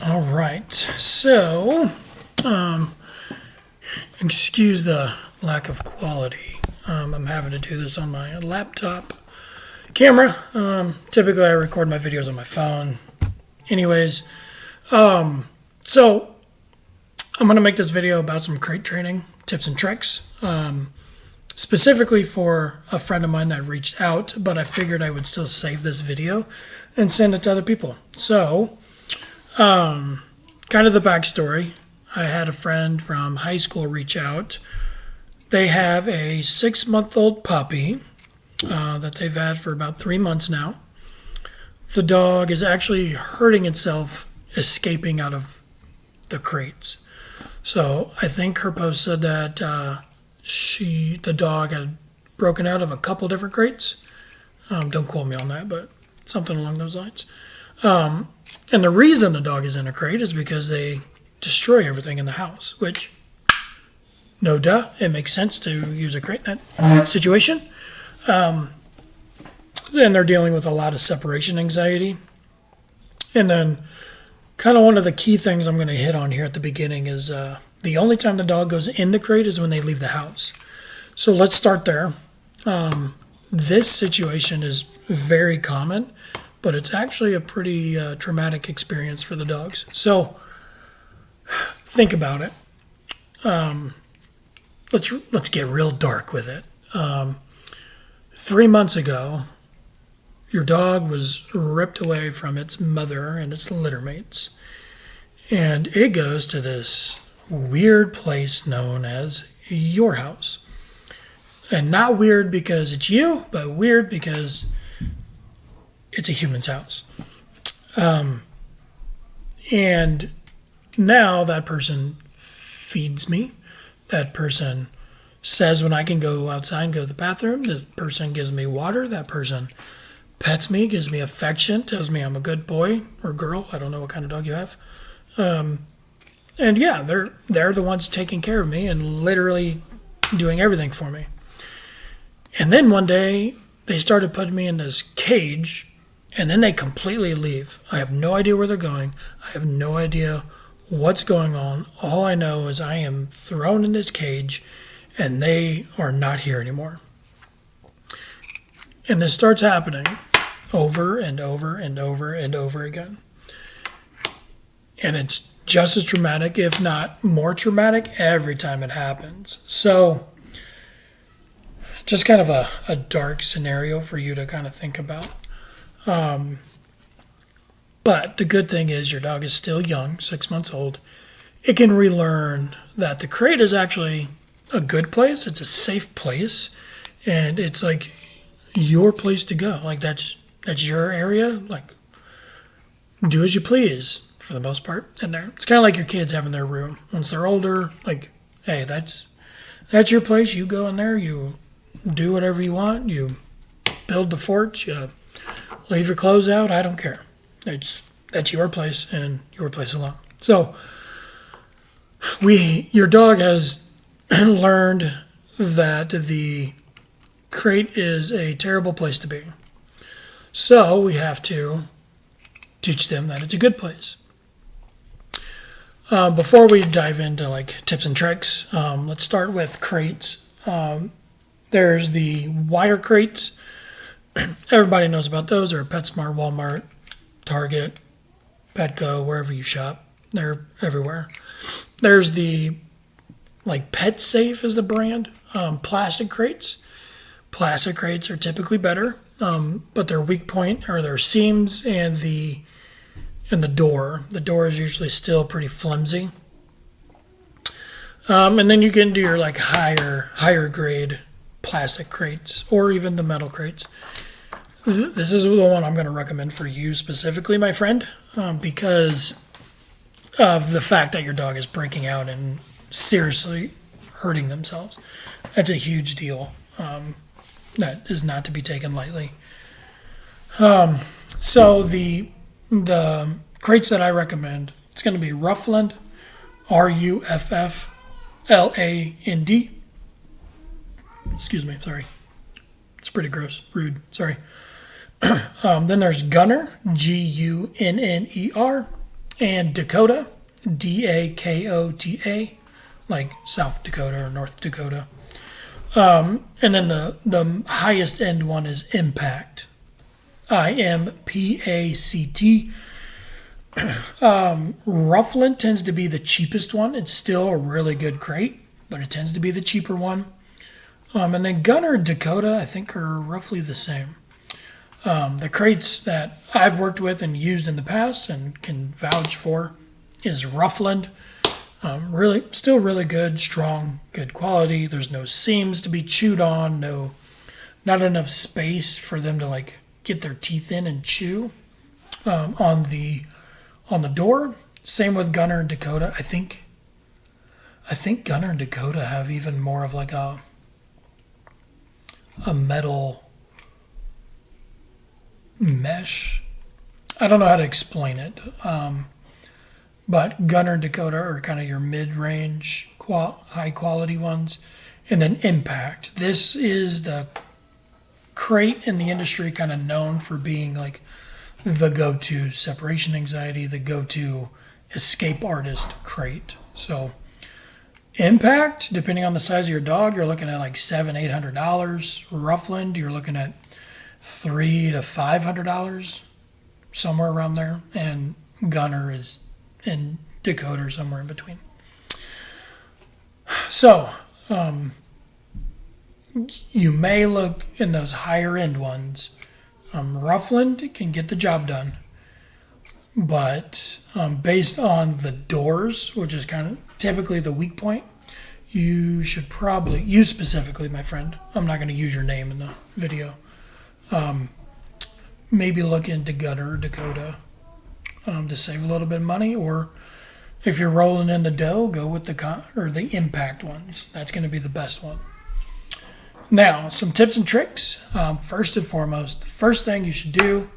All right. So, um, excuse the lack of quality. I'm having to do this on my laptop camera. Typically, I record my videos on my phone. Anyways, so I'm going to make this video about some crate training tips and tricks. Specifically for a friend of mine that reached out, but I figured I would still save this video and send it to other people. So, kind of the backstory. I had a friend from high school reach out. They have a 6-month-old puppy that they've had for about 3 months now. The dog is actually hurting itself escaping out of the crates. So I think her post said that the dog had broken out of a couple different crates. Don't quote me on that, but something along those lines. And the reason the dog is in a crate is because they destroy everything in the house, which, no duh, it makes sense to use a crate in that situation. And they're dealing with a lot of separation anxiety. And then, kind of one of the key things I'm going to hit on here at the beginning is the only time the dog goes in the crate is when they leave the house. So let's start there. This situation is very common, but it's actually a pretty traumatic experience for the dogs. So think about it. Let's get real dark with it. 3 months ago, your dog was ripped away from its mother and its litter mates, and it goes to this weird place known as your house. And not weird because it's you, but weird because it's a human's house. And now that person feeds me. That person says when I can go outside and go to the bathroom. This person gives me water. That person pets me, gives me affection, tells me I'm a good boy or girl. I don't know what kind of dog you have. And yeah, they're the ones taking care of me and literally doing everything for me. And then one day they started putting me in this cage, and then they completely leave. I have no idea where they're going. I have no idea what's going on. All I know is I am thrown in this cage, and they are not here anymore. And this starts happening over and over and over and over again. And it's just as traumatic, if not more traumatic, every time it happens. So, just kind of a dark scenario for you to kind of think about. But the good thing is your dog is still young, 6 months old. It can relearn that the crate is actually a good place. It's a safe place. And it's like your place to go. Like that's your area. Like, do as you please for the most part in there. It's kind of like your kids having their room. Once they're older, like, hey, that's your place. You go in there. You do whatever you want. You build the forts. You leave your clothes out. I don't care. That's your place and your place alone. So your dog has learned that the crate is a terrible place to be. So we have to teach them that it's a good place. Before we dive into like tips and tricks, let's start with crates. There's the wire crates. Everybody knows about those. They're at PetSmart, Walmart, Target, Petco, wherever you shop. They're everywhere. There's the like Pet Safe is the brand. Plastic crates. Plastic crates are typically better, but their weak point are their seams and the door. The door is usually still pretty flimsy. And then you can do your like higher grade plastic crates or even the metal crates. This is the one I'm going to recommend for you specifically, my friend, because of the fact that your dog is breaking out and seriously hurting themselves. That's a huge deal. That is not to be taken lightly. So the crates that I recommend, it's going to be Ruffland, Ruffland. Excuse me, sorry. It's pretty gross, rude, sorry. Then there's Gunner, Gunner. and Dakota, Dakota, like South Dakota or North Dakota. And then the highest end one is Impact, Impact. Ruffland tends to be the cheapest one. It's still a really good crate, but it tends to be the cheaper one. And then Gunner and Dakota, I think, are roughly the same. The crates that I've worked with and used in the past and can vouch for is Ruffland. Still really good, strong, good quality. There's no seams to be chewed on. Not enough space for them to like get their teeth in and chew on the door. Same with Gunner and Dakota. I think Gunner and Dakota have even more of like a metal mesh. I don't know how to explain it. But Gunner and Dakota are kind of your mid-range, high quality ones. And then Impact. This is the crate in the industry kind of known for being like the go-to separation anxiety, the go-to escape artist crate. So Impact, depending on the size of your dog, you're looking at like $700-800. Ruffland, you're looking at $300 to $500, somewhere around there. And Gunner is in Dakota or somewhere in between. So you may look in those higher end ones. Ruffland can get the job done, but based on the doors, which is kind of typically the weak point, you should probably, you specifically, my friend, I'm not going to use your name in the video, maybe look into Gunner or Dakota to save a little bit of money, or if you're rolling in the dough, go with the Impact ones. That's going to be the best one. Now, some tips and tricks. First and foremost, the first thing you should do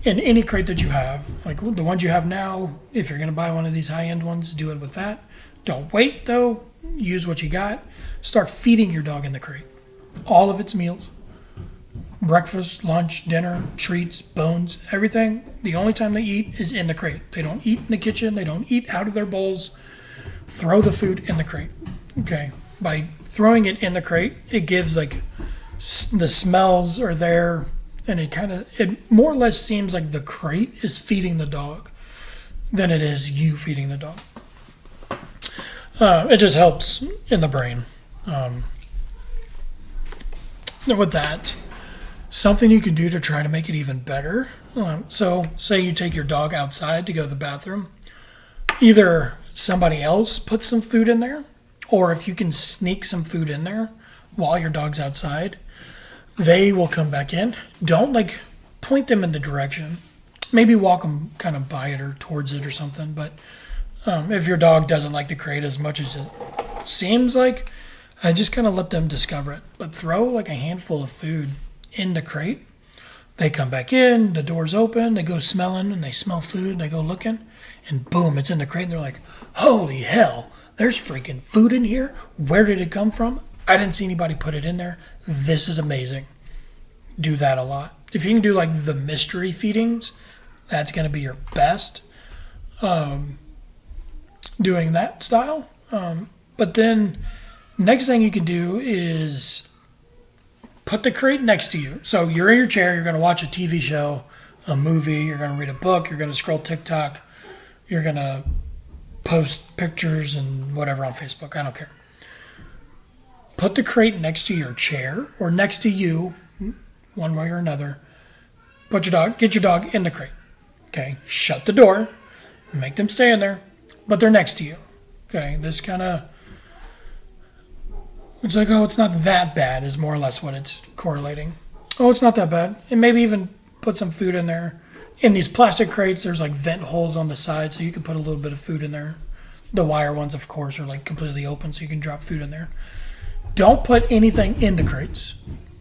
in any crate that you have, like the ones you have now, if you're going to buy one of these high-end ones, do it with that. Don't wait, though. Use what you got. Start feeding your dog in the crate. All of its meals. Breakfast, lunch, dinner, treats, bones, everything. The only time they eat is in the crate. They don't eat in the kitchen. They don't eat out of their bowls. Throw the food in the crate. Okay. By throwing it in the crate, it gives like the smells are there, and it more or less seems like the crate is feeding the dog than it is you feeding the dog. It just helps in the brain. With that, something you can do to try to make it even better. So, say you take your dog outside to go to the bathroom. Either somebody else puts some food in there, or if you can sneak some food in there while your dog's outside, they will come back in. Don't like point them in the direction. Maybe walk them kind of by it or towards it or something. But if your dog doesn't like the crate as much as it seems like, I just kind of let them discover it. But throw like a handful of food in the crate. They come back in, the door's open, they go smelling, and they smell food, they go looking, and boom, it's in the crate, and they're like, holy hell, there's freaking food in here. Where did it come from? I didn't see anybody put it in there. This is amazing. Do that a lot. If you can do like the mystery feedings, that's going to be your best. Doing that style. But then next thing you can do is put the crate next to you. So you're in your chair, you're going to watch a TV show, a movie, you're going to read a book, you're going to scroll TikTok, you're going to post pictures and whatever on Facebook. I don't care. Put the crate next to your chair or next to you, one way or another. Get your dog in the crate. Okay. Shut the door. Make them stay in there, but they're next to you. Okay. This kind of, it's like, oh, it's not that bad is more or less what it's correlating. Oh, it's not that bad. And maybe even put some food in there. In these plastic crates, there's like vent holes on the side, so you can put a little bit of food in there. The wire ones, of course, are like completely open, so you can drop food in there. Don't put anything in the crates.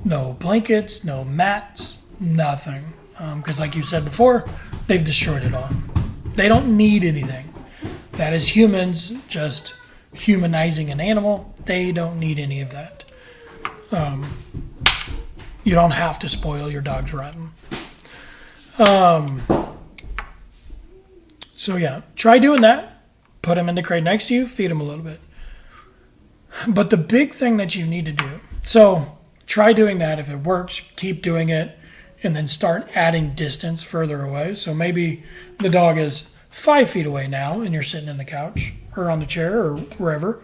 No blankets, no mats, nothing. Because like you said before, they've destroyed it all. They don't need anything. That is humans just humanizing an animal. They don't need any of that. You don't have to spoil your dog's rotten. So yeah, try doing that. Put him in the crate next to you, feed him a little bit. But the big thing that you need to do, so try doing that. If it works, keep doing it, and then start adding distance further away. So maybe the dog is 5 feet away now, and you're sitting in the couch or on the chair or wherever,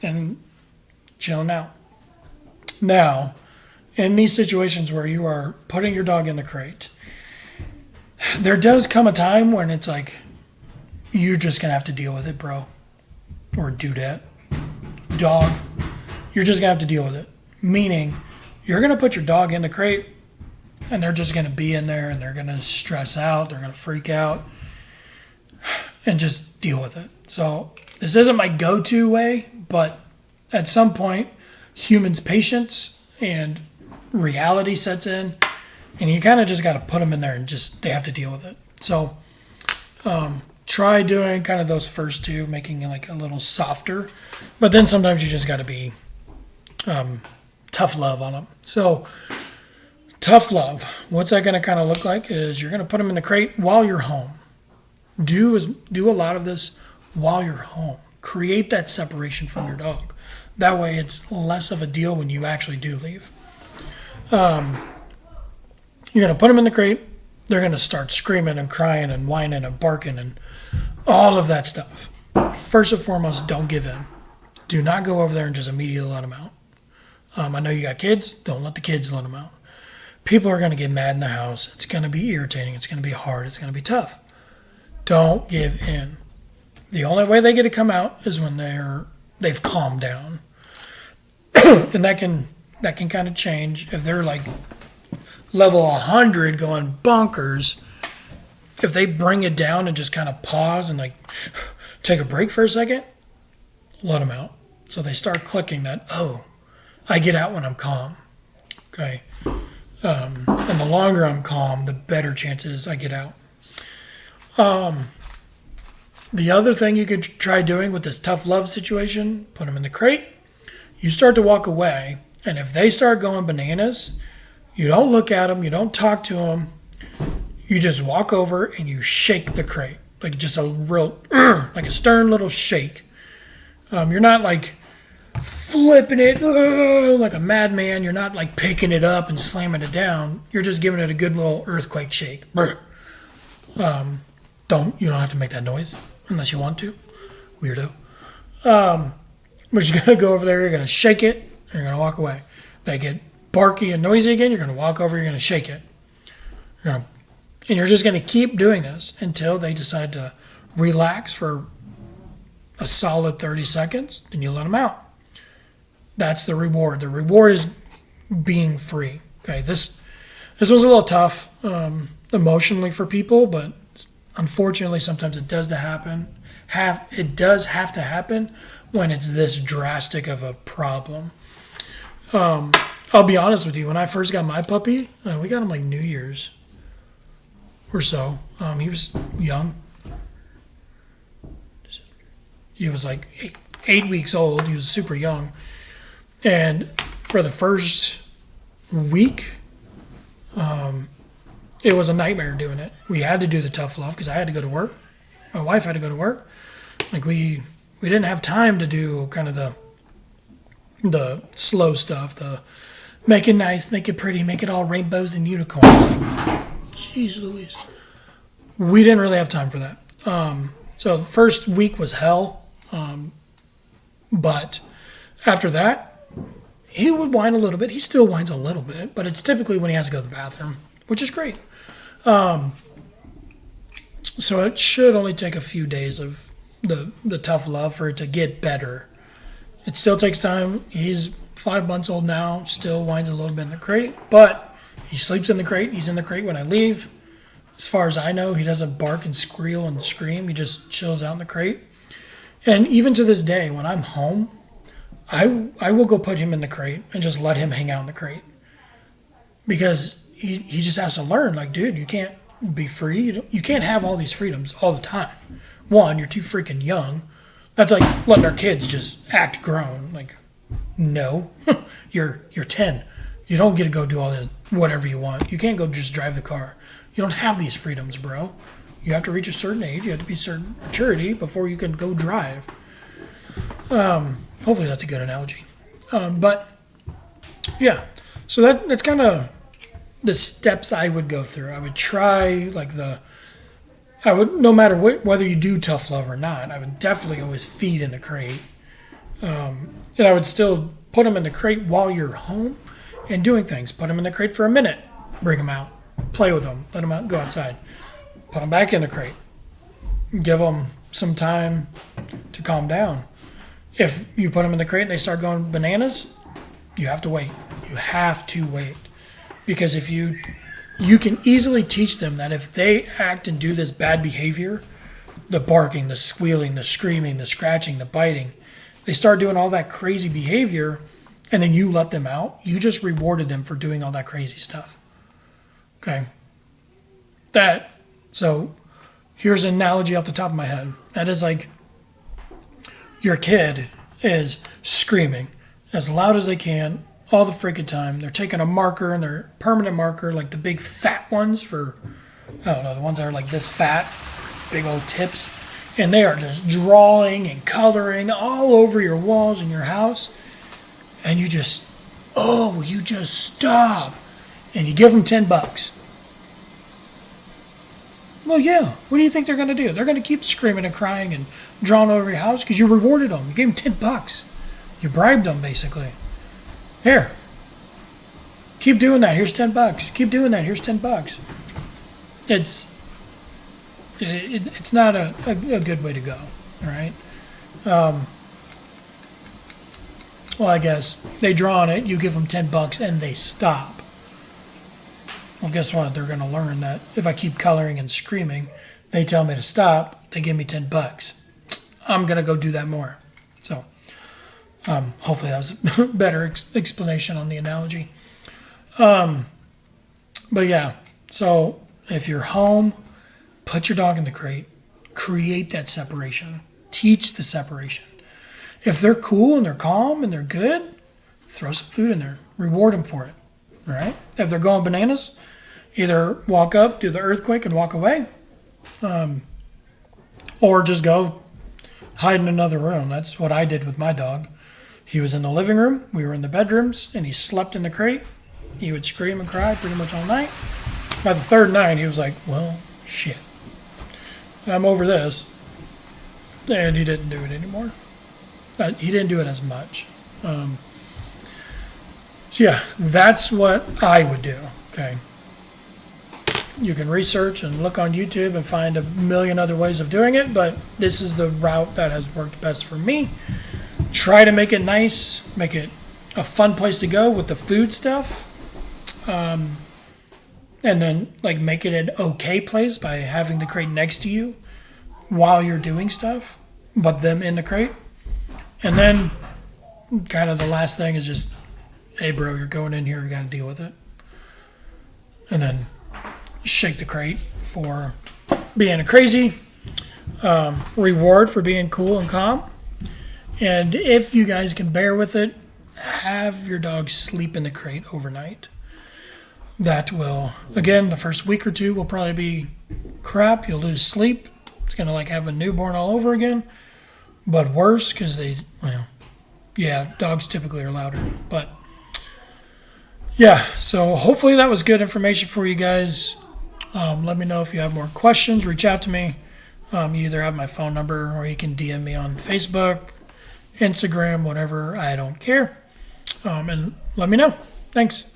and chilling out. Now, in these situations where you are putting your dog in the crate, there does come a time when it's like, you're just going to have to deal with it, bro. Or dudette. Dog. You're just going to have to deal with it. Meaning, you're going to put your dog in the crate, and they're just going to be in there, and they're going to stress out. They're going to freak out. And just deal with it. So, this isn't my go-to way, but at some point, humans' patience and reality sets in, and you kind of just got to put them in there and just, they have to deal with it. So, try doing kind of those first two, making it like a little softer, but then sometimes you just got to be tough love on them. So, tough love, what's that going to kind of look like is you're going to put them in the crate while you're home. Do a lot of this while you're home. Create that separation from your dog. That way it's less of a deal when you actually do leave. You're going to put them in the crate. They're going to start screaming and crying and whining and barking and all of that stuff. First and foremost, don't give in. Do not go over there and just immediately let them out. I know you got kids. Don't let the kids let them out. People are going to get mad in the house. It's going to be irritating. It's going to be hard. It's going to be tough. Don't give in. The only way they get to come out is when they've calmed down. And that can kind of change if they're like level 100 going bonkers. If they bring it down and just kind of pause and like take a break for a second, let them out. So they start clicking that, oh, I get out when I'm calm. Okay. And the longer I'm calm, the better chances I get out. The other thing you could try doing with this tough love situation, put them in the crate, you start to walk away, and if they start going bananas, you don't look at them, you don't talk to them, you just walk over and you shake the crate, like just a real, like a stern little shake. You're not like flipping it like a madman, you're not like picking it up and slamming it down, you're just giving it a good little earthquake shake. You don't have to make that noise unless you want to. Weirdo. But you're going to go over there, you're going to shake it, and you're going to walk away. They get barky and noisy again, you're going to walk over, you're going to shake it. And you're just going to keep doing this until they decide to relax for a solid 30 seconds, and you let them out. That's the reward. The reward is being free. Okay, this was a little tough emotionally for people, but unfortunately, sometimes it does have to happen when it's this drastic of a problem. I'll be honest with you. When I first got my puppy, we got him like New Year's or so. He was young. He was like 8 weeks old. He was super young. And for the first week, it was a nightmare doing it. We had to do the tough love because I had to go to work. My wife had to go to work. Like we didn't have time to do kind of the slow stuff, the make it nice, make it pretty, make it all rainbows and unicorns. Like, jeez Louise. We didn't really have time for that. So the first week was hell. But after that, he would whine a little bit. He still whines a little bit, but it's typically when he has to go to the bathroom, which is great. So it should only take a few days of the tough love for it to get better. It still takes time. He's 5 months old now, still whines a little bit in the crate, but he sleeps in the crate. He's in the crate when I leave. As far as I know, he doesn't bark and squeal and scream. He just chills out in the crate. And even to this day, when I'm home, I will go put him in the crate and just let him hang out in the crate. Because he just has to learn, like, dude, you can't be free. You can't have all these freedoms all the time. One, you're too freaking young. That's like letting our kids just act grown. Like, no, you're 10. You don't get to go do all the whatever you want. You can't go just drive the car. You don't have these freedoms, bro. You have to reach a certain age. You have to be certain maturity before you can go drive. Hopefully that's a good analogy. But yeah, so that's kind of the steps I would go through. I would try no matter whether you do tough love or not, I would definitely always feed in the crate. And I would still put them in the crate while you're home and doing things. Put them in the crate for a minute, bring them out, play with them, let them out, go outside. Put them back in the crate. Give them some time to calm down. If you put them in the crate and they start going bananas, you have to wait. You have to wait. Because if you can easily teach them that if they act and do this bad behavior, the barking, the squealing, the screaming, the scratching, the biting, they start doing all that crazy behavior and then you let them out, you just rewarded them for doing all that crazy stuff. Okay? So here's an analogy off the top of my head. That is like your kid is screaming as loud as they can all the freaking time. They're taking a marker and their permanent marker, like the big fat ones for, I don't know, the ones that are like this fat, big old tips. And they are just drawing and coloring all over your walls in your house. And you just, will you just stop? And you give them $10. Well, yeah. What do you think they're going to do? They're going to keep screaming and crying and drawing over your house because you rewarded them. You gave them $10. You bribed them, basically. Here. Keep doing that. Here's $10. Keep doing that. Here's $10. It's not a good way to go. All right. Well, I guess they draw on it. You give them $10 and they stop. Well, guess what? They're going to learn that if I keep coloring and screaming, they tell me to stop, they give me $10. I'm going to go do that more. So hopefully that was a better explanation on the analogy. But yeah, so if you're home, put your dog in the crate, create that separation, teach the separation. If they're cool and they're calm and they're good, throw some food in there, reward them for it. All right? If they're going bananas, either walk up, do the earthquake, and walk away, or just go hide in another room. That's what I did with my dog. He was in the living room, we were in the bedrooms, and he slept in the crate. He would scream and cry pretty much all night. By the third night, he was like, well, shit. I'm over this. And he didn't do it anymore. He didn't do it as much. So yeah, that's what I would do, okay? You can research and look on YouTube and find a million other ways of doing it, but this is the route that has worked best for me. Try to make it nice, make it a fun place to go with the food stuff, and then like make it an okay place by having the crate next to you while you're doing stuff, but them in the crate. And then kind of the last thing is just, hey bro, you're going in here, you got to deal with it. And then shake the crate for being a crazy, reward for being cool and calm. And if you guys can bear with it, have your dog sleep in the crate overnight. That will, again, the first week or two will probably be crap. You'll lose sleep. It's going to like have a newborn all over again. But worse because dogs typically are louder. But yeah, so hopefully that was good information for you guys. Let me know if you have more questions. Reach out to me. You either have my phone number or you can DM me on Facebook, Instagram, whatever. I don't care. And let me know. Thanks.